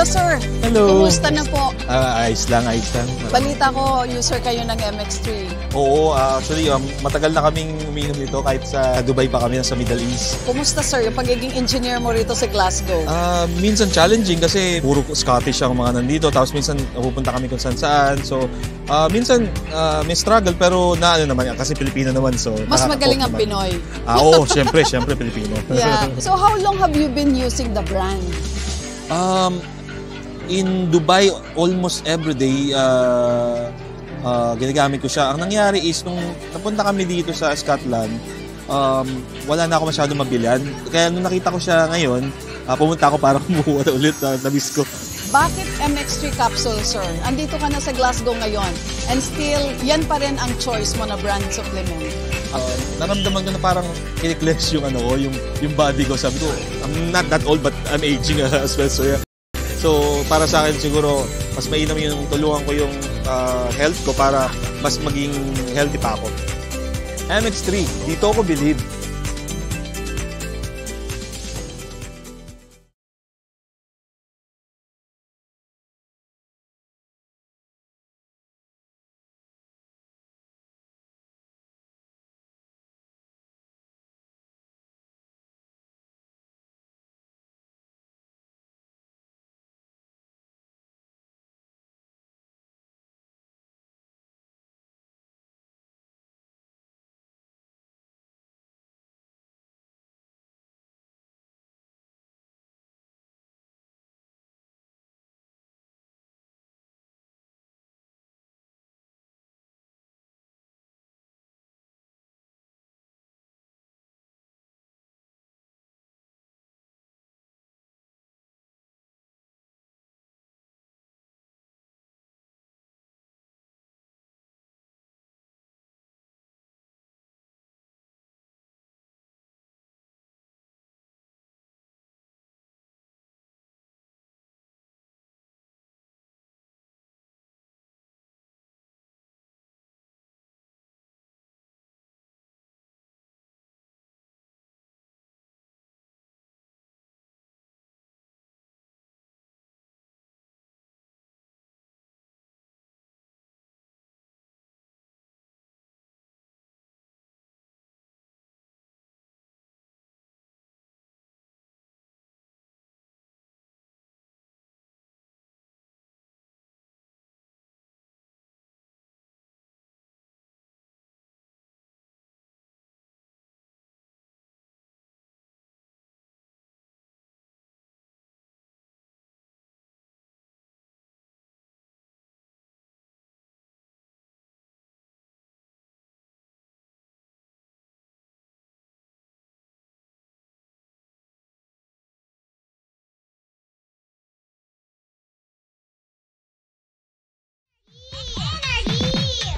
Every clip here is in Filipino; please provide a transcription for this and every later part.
sir. Hello. Kumusta na po? Ayos lang, ayos lang. Balita ko, user kayo ng MX3. Oo, actually, matagal na kaming uminom nito kahit sa Dubai pa kami, sa Middle East. Kumusta sir, yung pagiging engineer mo rito sa Glasgow? Minsan challenging kasi puro Scottish ang mga nandito, tapos minsan pupunta kami kung saan. So, minsan may struggle pero na ano naman, kasi Pilipino naman. So, mas magaling ang Pinoy. Oo, syempre Pilipino. Yeah. So, how long have you been using the brand? In Dubai, almost every day, ginagamit ko siya. Ang nangyari is, nung napunta kami dito sa Scotland, wala na ako masyadong mabilhan. Kaya nung nakita ko siya ngayon, pumunta ako para kumuha ulit. Na-miss ko. Bakit MX3 capsule, sir? Andito ka na sa Glasgow ngayon and still, yan pa rin ang choice mo na brand supplement. Naramdaman ko na parang kiniklex yung yung body ko. Sabi ko, I'm not that old but I'm aging as well. So, yeah. So, para sa akin siguro, mas mainam yung tulungan ko yung health ko para mas maging healthy pa ako. MX3, dito ako believe.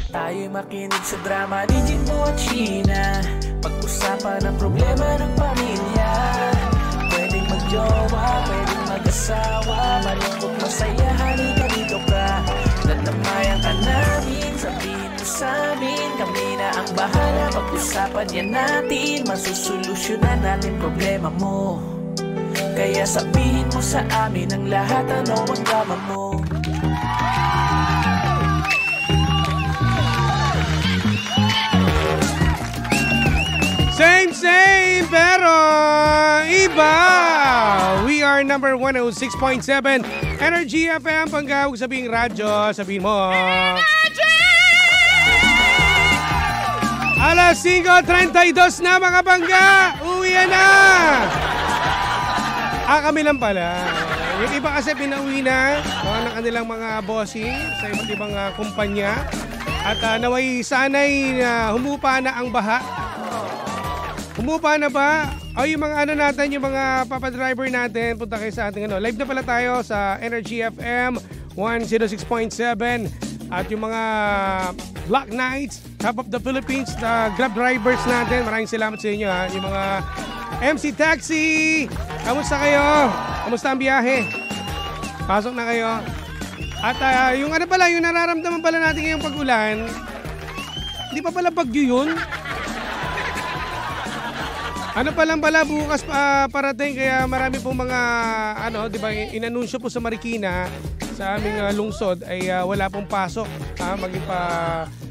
Tayo'y makinig sa drama ni Jimbo at Sheena. Pag-usapan ang problema ng pamilya. Pwedeng magjowa, pwedeng mag-asawa. Malungkot, masaya, halika dito ka. Dadamayan ka namin, sabihin mo sa'min. Kami na ang bahala, pag-usapan yan natin. Masusolusyonan natin problema mo. Kaya sabihin mo sa amin ang lahat, ano ang drama mo. Same, pero iba. We are number 106.7 Energy FM. Panggawag sabing radyo, sabihin mo. Energy! Alas 5:32 na mga bangga. Uwi na. Kami lang pala. Yung iba kasi pinauwi na ng kanilang mga bossing sa iba't ibang kumpanya. At naway sanay humupa na ang baha. Humupa na ba? O yung mga natin, yung mga papadriver natin, punta kayo sa ating live na pala tayo sa Energy FM 106.7 at yung mga Black Knights, Top of the Philippines, the Grab drivers natin, maraming salamat sa inyo ha. Yung mga MC Taxi, kamusta kayo? Kamusta ang biyahe? Pasok na kayo. At yung yung nararamdaman pala natin ngayong pag-ulan, hindi pa pala bagyo yun. Ano pa lang pala, bukas parating, kaya marami pong mga, di ba, inanunsyo po sa Marikina, sa aming lungsod, ay wala pong pasok, maging pa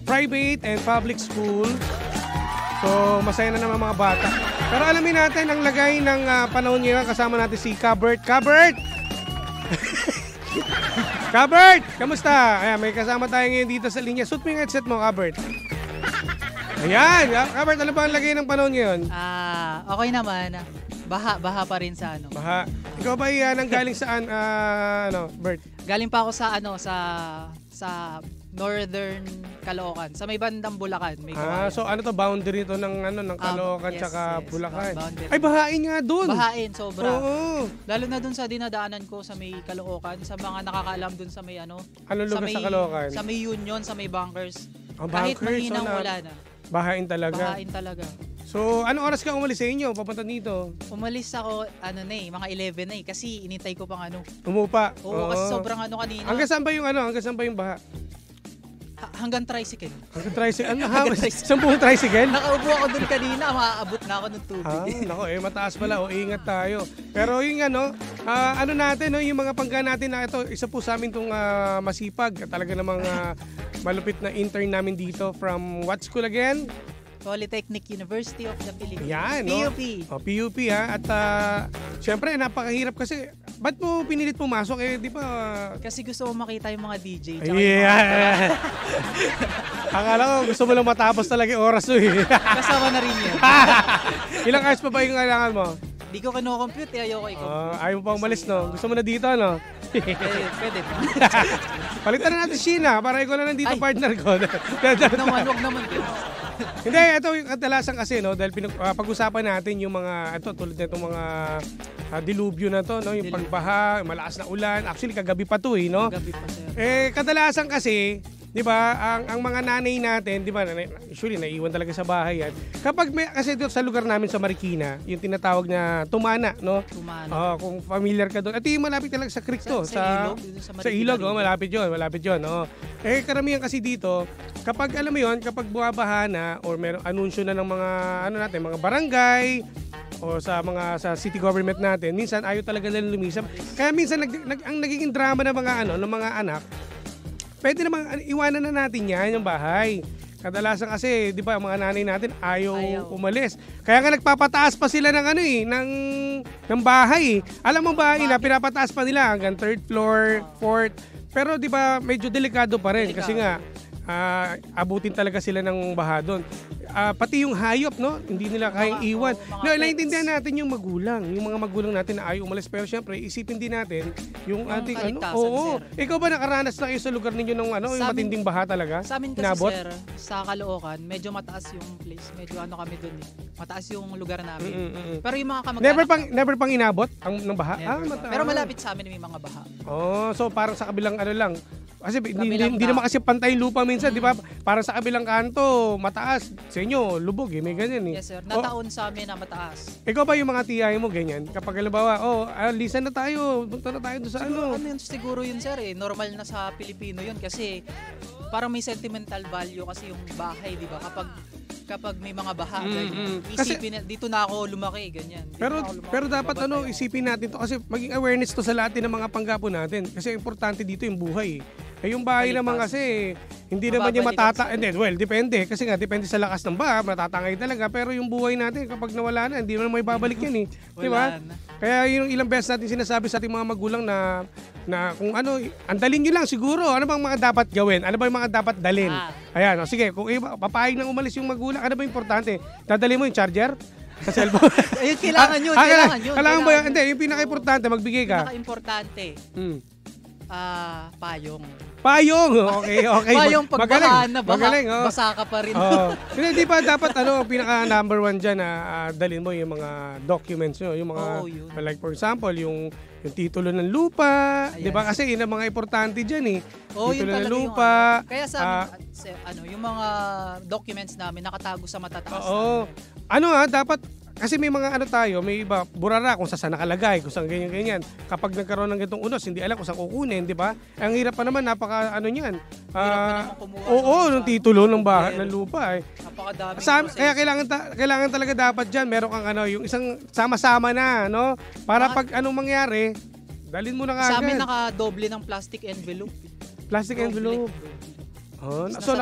private and public school. So, masaya na naman mga bata. Pero alamin natin ang lagay ng panahon ngayon, kasama natin si Kabert. Kabert! Kabert! Kamusta? Ayan, may kasama tayo ngayon dito sa linya. Suit mo yung headset mo, Kabert. Ayan, Kabert, ano ba ang lagay ng panahon ngayon? Okay naman. Baha pa rin sa ano. Baha. Ikaw ba nanggaling saan, Bert? Galing pa ako sa Northern Caloocan, sa may bandang Bulacan. May so ano to, boundary to ng Caloocan tsaka Bulacan. Boundary. Ay, bahain nga doon. Bahain, sobra. Oo. Lalo na doon sa dinadaanan ko sa may Caloocan, sa mga nakakaalam doon sa may Anong lugar sa Caloocan? Sa may Union, sa may Bunkers. Ang Kahit Bunkers, mahinang wala na. Bahain talaga. Bahain talaga. So, anong oras ka umalis sa inyo, papunta dito? Umalis ako, mga 11 na kasi inintay ko pang Umupa. Oo, kasi sobrang kanina. Hanggang saan ba yung baha? Hanggang tricycle. Hanggang tricycle? Sampung tricycle? Nakaupo ako dun kanina, maaabot na ako ng tubig. Nako, mataas pala. Ingat tayo. Pero yung natin, yung mga pangga natin na ito, isa po sa amin itong masipag. Talaga namang malupit na intern namin dito from what school again? Polytechnic University of the Philippines. Yan, PUP. PUP At syempre, napakahirap kasi. Ba't mo pinilit pumasok? Di ba? Kasi gusto mo makita yung mga DJ. Yeah. Akala ko gusto mo lang matapos talaga yung oras mo eh. Kasama na rin yun. Ilang hours pa ba yung kailangan mo? Di ko kino-compute, ayoko i-compute. Ayaw mo pa umalis, no? Gusto mo na dito, no? Pwede. Palitan na natin Sheena para ikaw na nandito partner ko. Huwag naman din. Hindi, ito yung kadalasan kasi, no? Dahil pag-usapan natin yung mga, tulad na itong mga dilubyo na to, no? Yung pagbaha, malakas na ulan. Actually, kagabi pa to, no? Kagabi pa, sir. Kadalasan kasi, di ba, ang mga nanay natin, di ba, usually naiwan talaga sa bahay yan. Kapag kasi dito sa lugar namin sa Marikina, yung tinatawag na Tumana, no? Tumana. Kung familiar ka doon. Ito yung malapit talaga sa creek to. Sa ilog, malapit yun. Karamihan kasi dito, kapag alam mo yun, kapag bumabaha na, or merong anunsyo na ng mga, mga barangay, o sa city government natin, minsan ayaw talaga nila lumisap. Kaya minsan ang nagiging drama ng mga anak, pwede namang iwanan na natin yan, yung bahay. Kadalasan kasi, di ba, mga nanay natin ayaw umalis. Kaya nga nagpapataas pa sila ng bahay. Alam mo ba, pinapataas pa nila hanggang 3rd floor, 4th. Pero di ba, medyo delikado pa rin. Kasi nga, abutin talaga sila ng baha doon. Pati yung hayop, no? Hindi nila kayang iwan. Naiintindihan natin yung mga magulang natin na ayaw umalis. Pero syempre, isipin din natin yung ating Oo. Ikaw ba nakaranas na kayo sa lugar ninyo ng yung matinding baha talaga? Sa amin kasi, sir, sa Caloocan, medyo mataas yung place. Medyo kami doon eh. Mataas yung lugar namin. Pero yung mga kamag-anak never pang inabot ng baha? Pero malapit sa amin may mga baha. So parang sa kabilang lang. Kasi hindi naman kasi pantay yung lupa minsan, di ba? Para sa kabilang kanto, mataas. Sa inyo, lubog may ganyan eh. Yes, sir. Nataon sa amin na mataas. Ikaw ba yung mga tiyahin mo ganyan? Kapag halimbawa, lisan na tayo, punta na tayo doon sa Siguro yun, sir eh. Normal na sa Pilipino yun kasi parang may sentimental value kasi yung bahay, di ba? Kapag may mga baha, isipin dito na ako lumaki, ganyan. Pero dapat isipin natin to kasi maging awareness to sa lahat ng mga panggapo natin. Kasi importante dito yung buhay. Yung bahay naman kasi, hindi naman yung depende. Kasi nga, depende sa lakas ng baha, matatangay talaga. Pero yung buhay natin, kapag nawala na, hindi naman may babalik yan eh. Di ba? Kaya yung ilang beses natin sinasabi sa ating mga magulang na kung andalin nyo lang siguro. Ano bang mga dapat gawin? Ano ba yung mga dapat dalin? Ayan, sige, kung papayag nang umalis yung magulang, ano ba importante? Dadalhin mo yung charger? Sa cellphone? Ayun, kailangan yun. Kailangan ba yun? Hindi, yung pinaka-importante, magbigay ka. Pinaka-importante. Payong! Okay. Payong pagbahaan na magaling, basa ka pa rin. Hindi ba dapat pinaka number 1 dyan na dalhin mo yung mga documents nyo, yung mga, like for example, yung titulo ng lupa, di ba? Kasi yun ang mga importante dyan eh. Titulo ng lupa. Kaya sa amin, yung mga documents namin nakatago sa matataas. Dapat Kasi may mga ano tayo, may iba, burara kung saan nakalagay, kung saan ganyan-ganyan. Kapag nagkaroon ng ganitong unos, hindi alam kung saan kukunin, di ba? Ang hirap pa naman, napaka ano niyan. Oo, nung titulo ng bahay, ng lupa. Napakadami. Kaya kailangan talaga dapat dyan, meron kang ano, yung isang sama-sama na, no? Para pag anong mangyari, dalhin mo na kagad. Sa amin naka-doble ng plastic envelope. Plastic envelope. Oh, so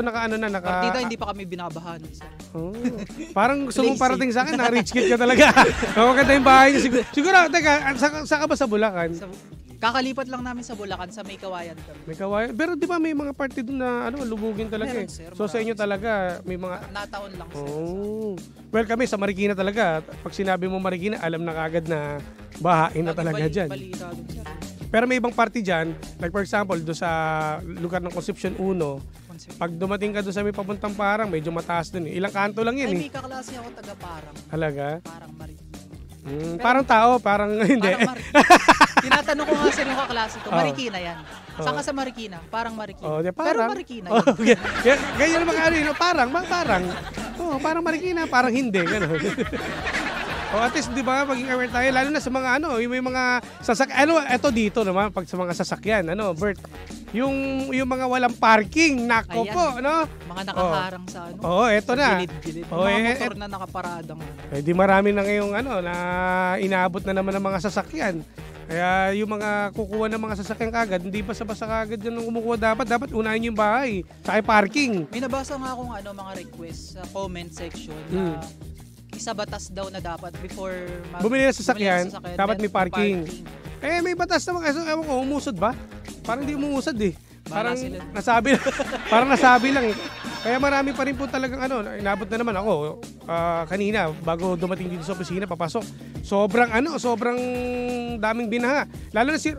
naka ano na Partida hindi pa kami binabahan. Oh, parang gusto mong parating sa akin, na rich kid ka talaga. Maganda yung bahay niyo. Siguro, teka, saan ka ba sa Bulacan? Kakalipat lang namin sa Bulacan, sa May Kawayan kami. May Kawayan. Pero di ba may mga party doon na ano, lubugin talaga Meron, eh. sir, So sa inyo talaga, may mga... Nataon lang sir. Oh. Well, kami sa Marikina talaga. Pag sinabi mo Marikina, alam na kagad na bahain na talaga dyan. Balita doon sir. Pero may ibang party dyan, like for example, doon sa lugar ng Concepcion 1, pag dumating ka doon sa may papuntang Parang, medyo mataas doon eh. Ilang kanto lang yan Ay, eh. may kaklase ako taga Parang. Talaga? Parang Marikina. Parang tao, parang hindi. Parang Marikina. Tinatanong ko nga sir yung kaklase ko, Marikina yan. Saan ka sa Marikina? Parang Marikina. Oh, parang. Pero Marikina yan. Ganyan naman ano yun, parang. Oh, parang Marikina, parang hindi. Gano'n. O at least, di ba, maging aware tayo, lalo na sa mga ano, yung may mga sasakyan. Ano, eto dito naman, pag sa mga sasakyan, ano, Bert, yung mga walang parking, nako Ayan. po, no? Mga nakaharang sa ano. Oo, eto sa na. gilid-gilid. Oh, Mga motor na nakaparadang. Di marami na ngayong ano, na inaabot na naman ng mga sasakyan. Kaya yung mga kukuha ng mga sasakyan kagad, hindi basta-basta kagad yan ang kumukuha dapat unahin yung bahay, saka parking. May nabasa nga akong ano, mga request sa comment section na isa batas daw na dapat before bumili ng sasakyan, dapat may parking. May batas naman kasi ewan ko, umusod ba? Parang hindi umusod eh. Parang nasabi lang eh. Kaya marami pa rin po talagang ano, inabot na naman ako kanina bago dumating dito sa opisina, papasok. Sobrang daming binaha. Lalo na si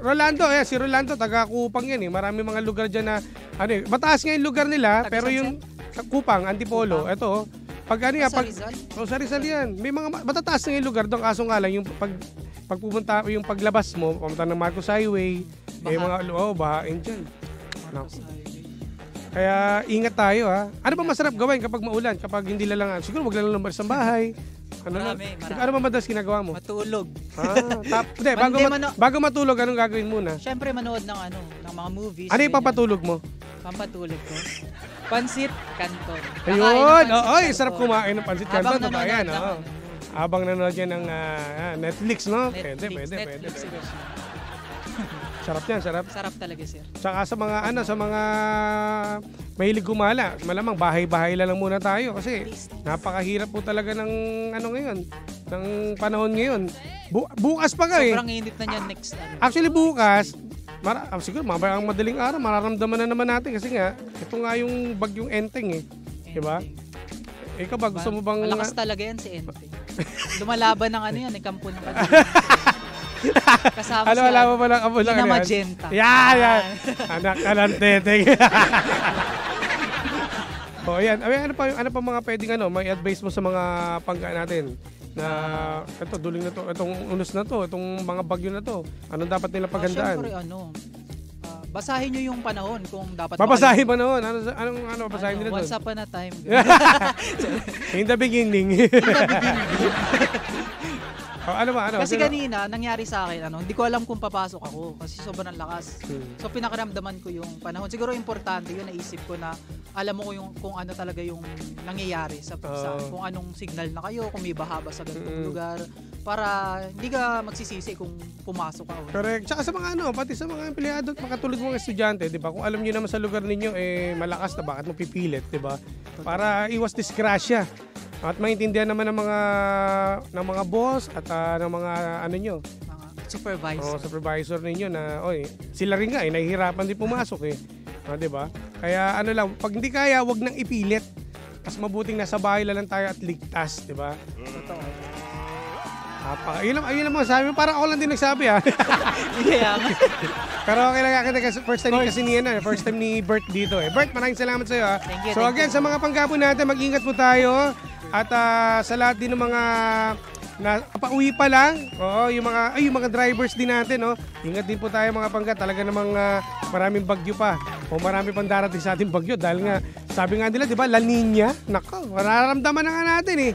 Rolando, taga Kupang yan eh. Marami mga lugar diyan na ano eh, mataas nga yung lugar nila, pero yung Kupang, Antipolo, eto pag ano yan, sa Rizal yan. May mga matataas na yung lugar doon, kaso nga lang yung pagpupunta, yung paglabas mo, pumunta ng Marcos Highway, mga bahain dyan. No. Kaya ingat tayo ha. Ano ba masarap gawin kapag maulan? Kapag hindi lalangan? Siguro wag lang lumabas ng bahay. Marami. Ano ba madalas ginagawa mo? Matulog. Bago matulog, anong gagawin muna? Siyempre manood ng mga movies. Ano yung papatulog mo? Pampatulog ko. Pansit Canton. Ayun! Sarap kumain ng Pansit Canton. Habang nanonood yan ng Netflix, no? Pwede. Sarap yan, sarap. Sarap talaga, sir. Saka sa mga mahilig gumala, malamang bahay-bahay lang muna tayo kasi napakahirap po talaga ng ngayon, ng panahon ngayon. Bukas pa ka eh. Sobrang init na niyan next time. Actually bukas, siguro ang madaling araw, mararamdaman na naman natin kasi nga, ito nga yung bagyong Enteng eh. Diba? Ikaw ba, gusto mo bang... Malakas talaga yan si Enteng. Lumalaban ng yan, kampo ng kasama siya. Alam mo ba lang kampo na magenta. Yan. Anak ka ng teteng. Ayan. Ano pa mga pwedeng may advice mo sa mga pangga natin? Na ito, duling na to, itong unos na to, itong mga bagyo na to. Anong dapat nila paghandaan? Siyempre, basahin nyo yung panahon kung dapat babasahin pa noon. Anong babasahin nila doon? Once upon a time. In the beginning. Kasi kanina, nangyari sa akin, hindi ko alam kung papasok ako kasi sobrang lakas. So, pinakaramdaman ko yung panahon. Siguro importante yun, naisip ko na alam mo kung ano talaga yung nangyayari sa kung anong signal na kayo, kung may baha ba sa ganitong lugar, para hindi ka magsisisi kung pumasok ka. Correct. Tsaka sa mga pati sa mga empleyado at makatulog mga estudyante, di ba? Kung alam niyo naman sa lugar ninyo, malakas na, bakit mo pipilit, di ba? Para iwas disgrasya. At maintindihan naman ng mga boss at ng mga mga supervisor ninyo na sila rin nga nahihirapan din pumasok di ba? Kaya pag hindi kaya, wag nang ipilit. Mas mabuting nasa bahay lang tayo at ligtas, di ba? Totoo. Ayun lang mga sabi mo, parang ako lang din nagsabi ha. Pero okay lang kasi first time ni Bert dito Bert, maraming salamat sa iyo ha. So again, sa mga panggapo natin, mag-ingat po tayo. At sa lahat din ng mga pauwi pa lang, yung mga drivers din natin, ingat din po tayo mga pangga. Talaga namang maraming bagyo pa. Marami pang darating sa ating bagyo dahil nga, sabi nga nila, di ba, La Nina? Nako, mararamdaman na nga natin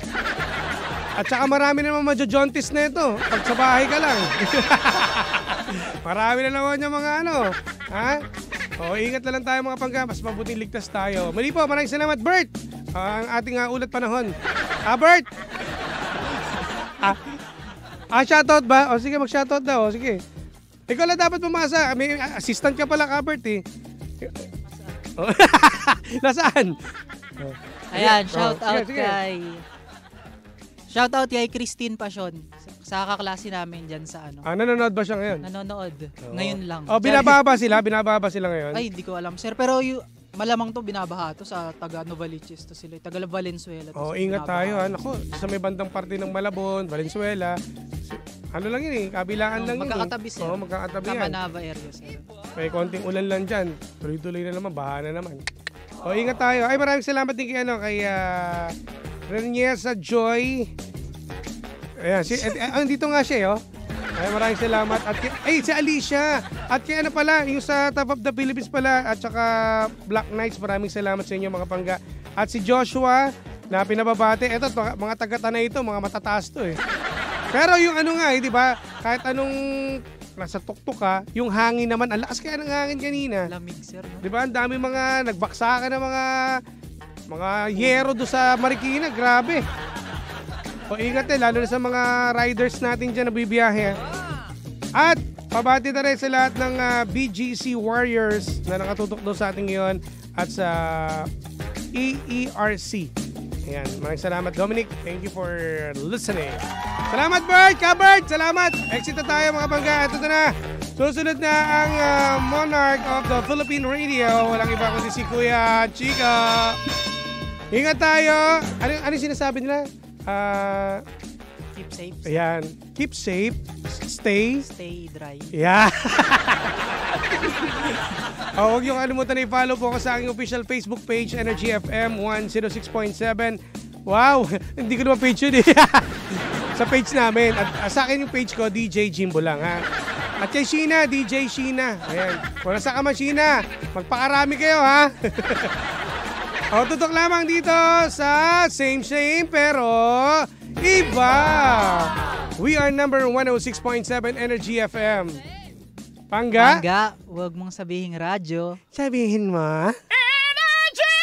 At saka marami naman majojontis na ito. Pag sa bahay ka lang. Marami na naman yung mga ano. Ha? O, ingat na lang tayo mga pangga. Mas mabuting ligtas tayo. Muli po, maraming salamat, Bert. Ang ating ulat panahon. Bert! Shoutout ba? O sige, mag-shoutout daw. O sige. Ikaw lang dapat pumasa. May assistant ka pala, Bert eh. Nasaan? Ayan, shoutout kay Christine Passion. Sa kaklase namin dyan sa ano. Nanonood ba siya ngayon? Nanonood. Ngayon lang. Binababa sila ngayon. Ay, hindi ko alam, sir. Pero malamang to binabaha to sa taga Novaliches to sila. Taga Valenzuela to. Ingat tayo ha. Naku, sa may bandang parte ng Malabon, Valenzuela. Ano lang yun eh, kabilaan lang yun eh. Magkakatabi sir. Magkakatabi yan. Kamanava area sir. May konting ulan lang dyan. Tuloy-tuloy na naman, baha na naman. Ingat tayo. Ay, maraming salamat din kay Reniesa Joy. Ayan, dito nga siya, Ay, maraming salamat. At si Alicia. At kay pala, yung sa Top of the Philippines pala, at saka Black Knights, maraming salamat sa inyo mga pangga. At si Joshua, na pinababate. Ito, mga taga-Tanay ito, mga matataas to eh. Pero yung di ba, kahit anong nasa tuktok ka, yung hangin naman, ang lakas kaya ng hangin kanina. Lamig, sir. No? Di ba, ang dami mga nagbaksakan na mga yero do sa Marikina, grabe. Ingat lalo na sa mga riders natin dyan na bibiyahe. At pabati na rin sa lahat ng BGC Warriors na nakatutok doon sa ating ngayon at sa EERC. Ayan, maraming salamat Dominic. Thank you for listening. Salamat Bert! Ka-Bert! Salamat! Exit na tayo mga bangga. Ito na. Susunod na ang Monarch of the Philippine Radio. Walang iba kundi si Kuya Chica. Ingat tayo. Ano sinasabi nila? Keep safe. Ayan. Keep safe. Stay dry. Yeah. Huwag niyong kalimutan na i-follow po ako sa aking official Facebook page, Energy FM 106.7. Wow! Hindi ko naman page yun eh. Sa page namin. At sa akin yung page ko, DJ Jimbo lang ha. At kay Sheena, DJ Sheena. Ayan. Wala sa kama Sheena. Magpakarami kayo ha. Tutok lamang dito sa same pero iba. We are number 106.7 Energy FM. Pangga, huwag mong sabihin radyo. Sabihin mo. Energy!